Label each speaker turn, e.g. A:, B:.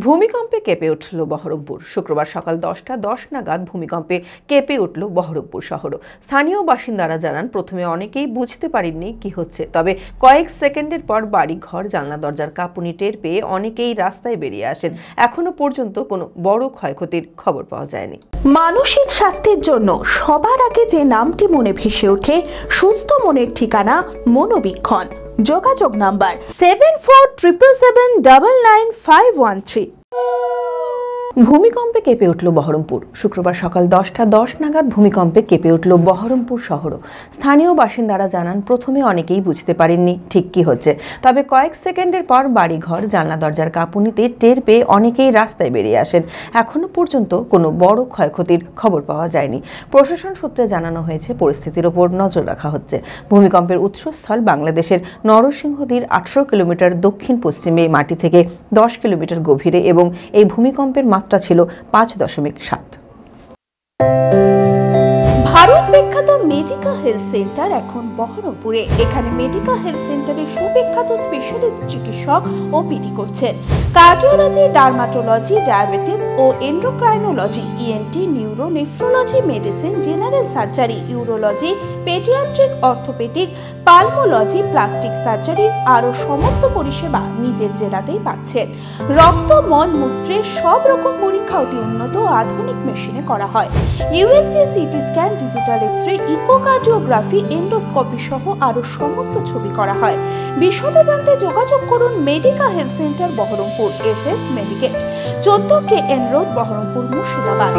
A: ভূমিকম্পে কেঁপে উঠল বহরমপুর। শুক্রবার সকাল 10টা 10 নাগাদ ভূমিকম্পে কেঁপে উঠল বহরমপুর শহর। স্থানীয় বাসিন্দারা জানান, প্রথমে অনেকেই বুঝতে পারেননি কি হচ্ছে, তবে কয়েক সেকেন্ডের পর বাড়ি ঘর জানলা দরজার কাঁপুনি টের পেয়ে অনেকেই রাস্তায় বেরিয়ে আসেন। এখনো পর্যন্ত কোনো বড় ক্ষয়ক্ষতির খবর পাওয়া যায়নি।
B: মানসিক স্বাস্থ্যের জন্য সবার আগে যে নামটি মনে ভেসে ওঠে, সুস্থ মনের ঠিকানা মনোবীক্ষণ। যোগাযোগ নাম্বার 7477799513।
A: ভূমিকম্পে কেঁপে উঠল বহরমপুর। শুক্রবার সকাল 10টা 10 নাগাদ ভূমিকম্পে কেঁপে উঠল বহরমপুর শহর। স্থানীয় বাসিন্দারা জানান, প্রথমে অনেকেই বুঝতে পারেননি ঠিক কি হচ্ছে, তবে কয়েক সেকেন্ডের পর বাড়ি ঘর জানলা দরজার কাঁপুনিতে টের পেয়ে অনেকেই রাস্তায় বেরিয়ে আসেন। এখনো পর্যন্ত কোনো বড় ক্ষয়ক্ষতির খবর পাওয়া যায়নি। প্রশাসন সূত্রে জানানো হয়েছে, পরিস্থিতির ওপর নজর রাখা হচ্ছে। ভূমিকম্পের উৎসস্থল বাংলাদেশের নরসিংদীর 18 কিলোমিটার দক্ষিণ পশ্চিমে মাটি থেকে 10 কিলোমিটার গভীরে এবং এই ভূমিকম্পের মাত্রা ছিল 5.7।
B: ভারত বিখ্যাত মেডিকা হেলথ সেন্টার এখন বহরমপুরে। এখানে মেডিকা হেলথ সেন্টারে সুবিখ্যাত স্পেশালিস্ট চিকিৎসক ওপিডি করছেন। কার্ডিওলজি, ডার্মাটোলজি, ডায়াবেটিস ও endocrinology, ENT, neuro, nephrology, medicine, general surgery, urology, paediatric, orthopaedic, pulmonology, plastic surgery আরও সমস্ত পরিষেবা নিজের জেলাতেই পাচ্ছেন। রক্ত, মল, মূত্রের সব রকম পরীক্ষা অতি উন্নত ও আধুনিক মেশিনে করা হয়। USG, CT scan, digital X ray, echocardiography, endoscopy সহ আরো সমস্ত ছবি করা হয়। বিশদে জানতে যোগাযোগ করুন Medica health centre Baharampur, SS Medicate, 14 KN road, Baharampur, Murshidabad.